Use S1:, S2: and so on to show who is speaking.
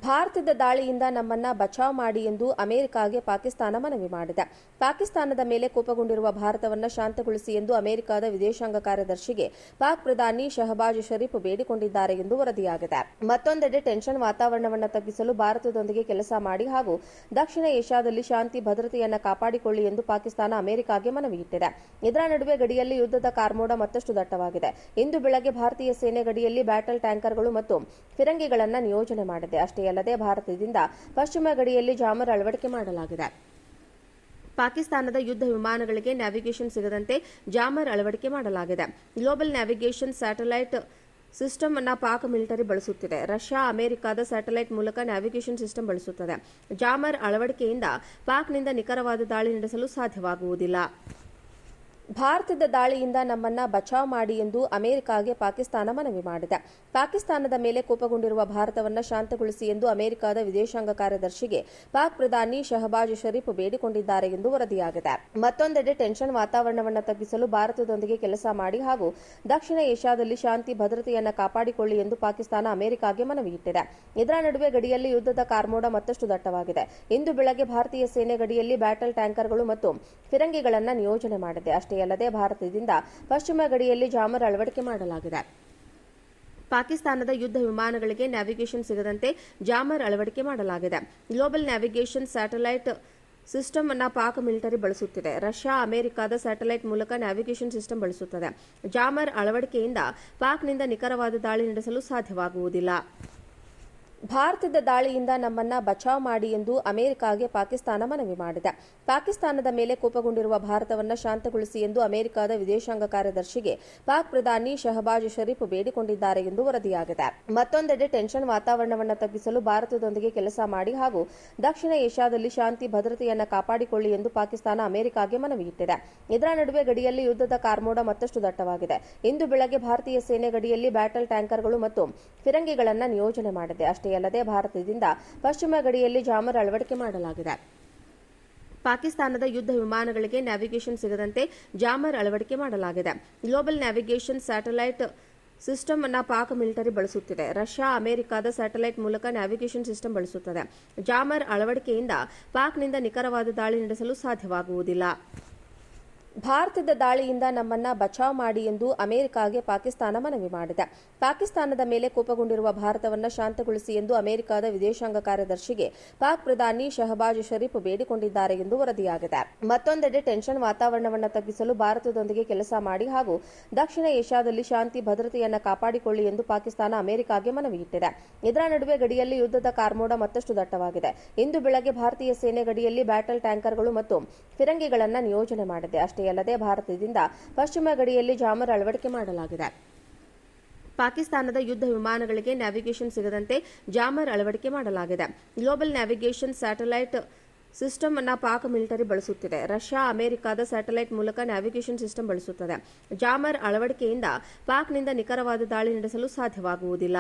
S1: ಭಾರತದ ದಾಳಿಯಿಂದ ನಮ್ಮನ್ನ ಬಚಾವ್ ಮಾಡಿ ಎಂದು ಅಮೆರಿಕಾಗೆ ಪಾಕಿಸ್ತಾನ ಮನವಿ ಮಾಡಿದೆ. ಪಾಕಿಸ್ತಾನದ ಮೇಲೆ ಕೋಪಗೊಂಡಿರುವ ಭಾರತವನ್ನು ಶಾಂತಗೊಳಿಸಿ ಎಂದು ಅಮೆರಿಕದ ವಿದೇಶಾಂಗ ಕಾರ್ಯದರ್ಶಿಗೆ ಪಾಕ್ ಪ್ರಧಾನಿ ಶಹಬಾಜ್ ಶರೀಫ್ ಬೇಡಿಕೊಂಡಿದ್ದಾರೆ ಎಂದು ವರದಿಯಾಗಿದೆ. ಮತ್ತೊಂದೆಡೆ ಟೆನ್ಷನ್ ವಾತಾವರಣವನ್ನು ತಗ್ಗಿಸಲು ಭಾರತದೊಂದಿಗೆ ಕೆಲಸ ಮಾಡಿ ಹಾಗೂ ದಕ್ಷಿಣ ಏಷ್ಯಾದಲ್ಲಿ ಶಾಂತಿ ಭದ್ರತೆಯನ್ನು ಕಾಪಾಡಿಕೊಳ್ಳಿ ಎಂದು ಪಾಕಿಸ್ತಾನ ಅಮೆರಿಕಾಗೆ ಮನವಿ ಇಟ್ಟಿದೆ. ಇದರ ನಡುವೆ ಗಡಿಯಲ್ಲಿ ಯುದ್ಧದ ಕಾರ್ಮೋಡ ಮತ್ತಷ್ಟು ದಟ್ಟವಾಗಿದೆ. ಇಂದು ಬೆಳಗ್ಗೆ ಭಾರತೀಯ ಸೇನೆ ಗಡಿಯಲ್ಲಿ ಬ್ಯಾಟಲ್ ಟ್ಯಾಂಕರ್ಗಳು ಮತ್ತು ಫಿರಂಗಿಗಳನ್ನು ನಿಯೋಜನೆ ಮಾಡಿದೆ. ಅಷ್ಟೇ ಅಲ್ಲದೆ ಭಾರತದಿಂದ ಪಶ್ಚಿಮ ಗಡಿಯಲ್ಲಿ ಜಾಮರ್ ಅಳವಡಿಕೆ ಮಾಡಲಾಗಿದೆ. ಪಾಕಿಸ್ತಾನದ ಯುದ್ಧ ವಿಮಾನಗಳಿಗೆ ನ್ಯಾವಿಗೇಷನ್ ಸಿಗದಂತೆ ಜಾಮರ್ ಅಳವಡಿಕೆ ಮಾಡಲಾಗಿದೆ. ಗ್ಲೋಬಲ್ ನ್ಯಾವಿಗೇಷನ್ ಸ್ಯಾಟಲೈಟ್ ಸಿಸ್ಟಮ್ ಅನ್ನು ಪಾಕ್ ಮಿಲಿಟರಿ ಬಳಸುತ್ತಿದೆ. ರಷ್ಯಾ ಅಮೆರಿಕದ ಸ್ಯಾಟಲೈಟ್ ಮೂಲಕ ನ್ಯಾವಿಗೇಷನ್ ಸಿಸ್ಟಮ್ ಬಳಸುತ್ತದೆ. ಜಾಮರ್ ಅಳವಡಿಕೆಯಿಂದ ಪಾಕ್ನಿಂದ ನಿಖರವಾದ ದಾಳಿ ನಡೆಸಲು ಸಾಧ್ಯವಾಗುವುದಿಲ್ಲ. ಭಾರತದ ದಾಳಿಯಿಂದ ನಮ್ಮನ್ನ ಬಚಾವ್ ಮಾಡಿ ಎಂದು ಅಮೆರಿಕಾಗೆ ಪಾಕಿಸ್ತಾನ ಮನವಿ ಮಾಡಿದೆ. ಪಾಕಿಸ್ತಾನದ ಮೇಲೆ ಕೋಪಗೊಂಡಿರುವ ಭಾರತವನ್ನು ಶಾಂತಗೊಳಿಸಿ ಎಂದು ಅಮೆರಿಕದ ವಿದೇಶಾಂಗ ಕಾರ್ಯದರ್ಶಿಗೆ ಪಾಕ್ ಪ್ರಧಾನಿ ಶಹಬಾಜ್ ಶರೀಫ್ ಬೇಡಿಕೊಂಡಿದ್ದಾರೆ ಎಂದು ವರದಿಯಾಗಿದೆ. ಮತ್ತೊಂದೆಡೆ ಟೆನ್ಷನ್ ವಾತಾವರಣವನ್ನು ತಗ್ಗಿಸಲು ಭಾರತದೊಂದಿಗೆ ಕೆಲಸ ಮಾಡಿ ಹಾಗೂ ದಕ್ಷಿಣ ಏಷ್ಯಾದಲ್ಲಿ ಶಾಂತಿ ಭದ್ರತೆಯನ್ನು ಕಾಪಾಡಿಕೊಳ್ಳಿ ಎಂದು ಪಾಕಿಸ್ತಾನ ಅಮೆರಿಕಾಗೆ ಮನವಿ ಇಟ್ಟಿದೆ. ಇದರ ನಡುವೆ ಗಡಿಯಲ್ಲಿ ಯುದ್ಧದ ಕಾರ್ಮೋಡ ಮತ್ತಷ್ಟು ದಟ್ಟವಾಗಿದೆ. ಇಂದು ಬೆಳಗ್ಗೆ ಭಾರತೀಯ ಸೇನೆ ಗಡಿಯಲ್ಲಿ ಬ್ಯಾಟಲ್ ಟ್ಯಾಂಕರ್ಗಳು ಮತ್ತು ಫಿರಂಗಿಗಳನ್ನು ನಿಯೋಜನೆ ಮಾಡಿದೆ. ಅಷ್ಟೇ ಅಲ್ಲದೆ ಭಾರತದಿಂದ ಪಶ್ಚಿಮ ಗಡಿಯಲ್ಲಿ ಜಾಮರ್ ಅಳವಡಿಕೆ ಮಾಡಲಾಗಿದೆ. ಪಾಕಿಸ್ತಾನದ ಯುದ್ಧ ವಿಮಾನಗಳಿಗೆ ನ್ಯಾವಿಗೇಷನ್ ಸಿಗದಂತೆ ಜಾಮರ್ ಅಳವಡಿಕೆ ಮಾಡಲಾಗಿದೆ. ಗ್ಲೋಬಲ್ ನ್ಯಾವಿಗೇಷನ್ ಸ್ಯಾಟಲೈಟ್ ಸಿಸ್ಟಮ್ ಅನ್ನು ಪಾಕ್ ಮಿಲಿಟರಿ ಬಳಸುತ್ತಿದೆ. ರಷ್ಯಾ ಅಮೆರಿಕದ ಸ್ಯಾಟಲೈಟ್ ಮೂಲಕ ನ್ಯಾವಿಗೇಷನ್ ಸಿಸ್ಟಮ್ ಬಳಸುತ್ತದೆ. ಜಾಮರ್ ಅಳವಡಿಕೆಯಿಂದ ಪಾಕ್ನಿಂದ ನಿಖರವಾದ ದಾಳಿ ನಡೆಸಲು ಸಾಧ್ಯವಾಗುವುದಿಲ್ಲ. ಭಾರತದ ದಾಳಿಯಿಂದ ನಮ್ಮನ್ನ ಬಚಾವ್ ಮಾಡಿ ಎಂದು ಅಮೆರಿಕಾಗೆ ಪಾಕಿಸ್ತಾನ ಮನವಿ ಮಾಡಿದೆ. ಪಾಕಿಸ್ತಾನದ ಮೇಲೆ ಕೋಪಗೊಂಡಿರುವ ಭಾರತವನ್ನು ಶಾಂತಗೊಳಿಸಿ ಎಂದು ಅಮೆರಿಕದ ವಿದೇಶಾಂಗ ಕಾರ್ಯದರ್ಶಿಗೆ ಪಾಕ್ ಪ್ರಧಾನಿ ಶಹಬಾಜ್ ಶರೀಫ್ ಬೇಡಿಕೊಂಡಿದ್ದಾರೆ ಎಂದು ವರದಿಯಾಗಿದೆ. ಮತ್ತೊಂದೆಡೆ ಟೆನ್ಷನ್ ವಾತಾವರಣವನ್ನು ತಗ್ಗಿಸಲು ಭಾರತದೊಂದಿಗೆ ಕೆಲಸ ಮಾಡಿ ಹಾಗೂ ದಕ್ಷಿಣ ಏಷ್ಯಾದಲ್ಲಿ ಶಾಂತಿ ಭದ್ರತೆಯನ್ನು ಕಾಪಾಡಿಕೊಳ್ಳಿ ಎಂದು ಪಾಕಿಸ್ತಾನ ಅಮೆರಿಕಾಗೆ ಮನವಿ ಇಟ್ಟಿದೆ. ಇದರ ನಡುವೆ ಗಡಿಯಲ್ಲಿ ಯುದ್ಧದ ಕಾರ್ಮೋಡ ಮತ್ತಷ್ಟು ದಟ್ಟವಾಗಿದೆ. ಇಂದು ಬೆಳಗ್ಗೆ ಭಾರತೀಯ ಸೇನೆ ಗಡಿಯಲ್ಲಿ ಬ್ಯಾಟಲ್ ಟ್ಯಾಂಕರ್ಗಳು ಮತ್ತು ಫಿರಂಗಿಗಳನ್ನು ನಿಯೋಜನೆ ಮಾಡಿದೆ. ಅಷ್ಟೇ ಅಲ್ಲದೆ ಭಾರತದಿಂದ ಪಶ್ಚಿಮ ಗಡಿಯಲ್ಲಿ ಜಾಮರ್ ಅಳವಡಿಕೆ ಮಾಡಲಾಗಿದೆ. ಪಾಕಿಸ್ತಾನದ ಯುದ್ಧ ವಿಮಾನಗಳಿಗೆ ನ್ಯಾವಿಗೇಷನ್ ಸಿಗದಂತೆ ಜಾಮರ್ ಅಳವಡಿಕೆ ಮಾಡಲಾಗಿದೆ. ಗ್ಲೋಬಲ್ ನ್ಯಾವಿಗೇಷನ್ ಸ್ಯಾಟಲೈಟ್ ಸಿಸ್ಟಮ್ ಅನ್ನು ಪಾಕ್ ಮಿಲಿಟರಿ ಬಳಸುತ್ತಿದೆ. ರಷ್ಯಾ ಅಮೆರಿಕದ ಸ್ಯಾಟಲೈಟ್ ಮೂಲಕ ನ್ಯಾವಿಗೇಷನ್ ಸಿಸ್ಟಮ್ ಬಳಸುತ್ತದೆ. ಜಾಮರ್ ಅಳವಡಿಕೆಯಿಂದ ಪಾಕ್ನಿಂದ ನಿಖರವಾದ ದಾಳಿ ನಡೆಸಲು ಸಾಧ್ಯವಾಗುವುದಿಲ್ಲ. ಭಾರತದ ದಾಳಿಯಿಂದ ನಮ್ಮನ್ನ ಬಚಾವ್ ಮಾಡಿ ಎಂದು ಅಮೆರಿಕಾಗೆ ಪಾಕಿಸ್ತಾನ ಮನವಿ ಮಾಡಿದೆ. ಪಾಕಿಸ್ತಾನದ ಮೇಲೆ ಕೋಪಗೊಂಡಿರುವ ಭಾರತವನ್ನು ಶಾಂತಗೊಳಿಸಿ ಎಂದು ಅಮೆರಿಕದ ವಿದೇಶಾಂಗ ಕಾರ್ಯದರ್ಶಿಗೆ ಪಾಕ್ ಪ್ರಧಾನಿ ಶಹಬಾಜ್ ಶರೀಫ್ ಬೇಡಿಕೊಂಡಿದ್ದಾರೆ ಎಂದು ವರದಿಯಾಗಿದೆ. ಮತ್ತೊಂದೆಡೆ ಟೆನ್ಷನ್ ವಾತಾವರಣವನ್ನು ತಗ್ಗಿಸಲು ಭಾರತದೊಂದಿಗೆ ಕೆಲಸ ಮಾಡಿ ಹಾಗೂ ದಕ್ಷಿಣ ಏಷ್ಯಾದಲ್ಲಿ ಶಾಂತಿ ಭದ್ರತೆಯನ್ನು ಕಾಪಾಡಿಕೊಳ್ಳಿ ಎಂದು ಪಾಕಿಸ್ತಾನ ಅಮೆರಿಕಾಗೆ ಮನವಿ ಇಟ್ಟಿದೆ. ಇದರ ನಡುವೆ ಗಡಿಯಲ್ಲಿ ಯುದ್ಧದ ಕಾರ್ಮೋಡ ಮತ್ತಷ್ಟು ದಟ್ಟವಾಗಿದೆ. ಇಂದು ಬೆಳಗ್ಗೆ ಭಾರತೀಯ ಸೇನೆ ಗಡಿಯಲ್ಲಿ ಬ್ಯಾಟಲ್ ಟ್ಯಾಂಕರ್ಗಳು ಮತ್ತು ಫಿರಂಗಿಗಳನ್ನು ನಿಯೋಜನೆ ಮಾಡಿದೆ. ಅಷ್ಟೇ ಅಲ್ಲದೆ ಭಾರತದಿಂದ ಪಶ್ಚಿಮ ಗಡಿಯಲ್ಲಿ ಜಾಮರ್ ಅಳವಡಿಕೆ ಮಾಡಲಾಗಿದೆ. ಪಾಕಿಸ್ತಾನದ ಯುದ್ಧ ವಿಮಾನಗಳಿಗೆ ನ್ಯಾವಿಗೇಷನ್ ಸಿಗದಂತೆ ಜಾಮರ್ ಅಳವಡಿಕೆ ಮಾಡಲಾಗಿದೆ. ಗ್ಲೋಬಲ್ ನ್ಯಾವಿಗೇಷನ್ ಸ್ಯಾಟಲೈಟ್ ಸಿಸ್ಟಮ್ ಅನ್ನು ಪಾಕ್ ಮಿಲಿಟರಿ ಬಳಸುತ್ತಿದೆ. ರಷ್ಯಾ ಅಮೆರಿಕದ ಸ್ಯಾಟಲೈಟ್ ಮೂಲಕ ನ್ಯಾವಿಗೇಷನ್ ಸಿಸ್ಟಮ್ ಬಳಸುತ್ತದೆ. ಜಾಮರ್ ಅಳವಡಿಕೆಯಿಂದ ಪಾಕ್ನಿಂದ ನಿಖರವಾದ ದಾಳಿ ನಡೆಸಲು ಸಾಧ್ಯವಾಗುವುದಿಲ್ಲ.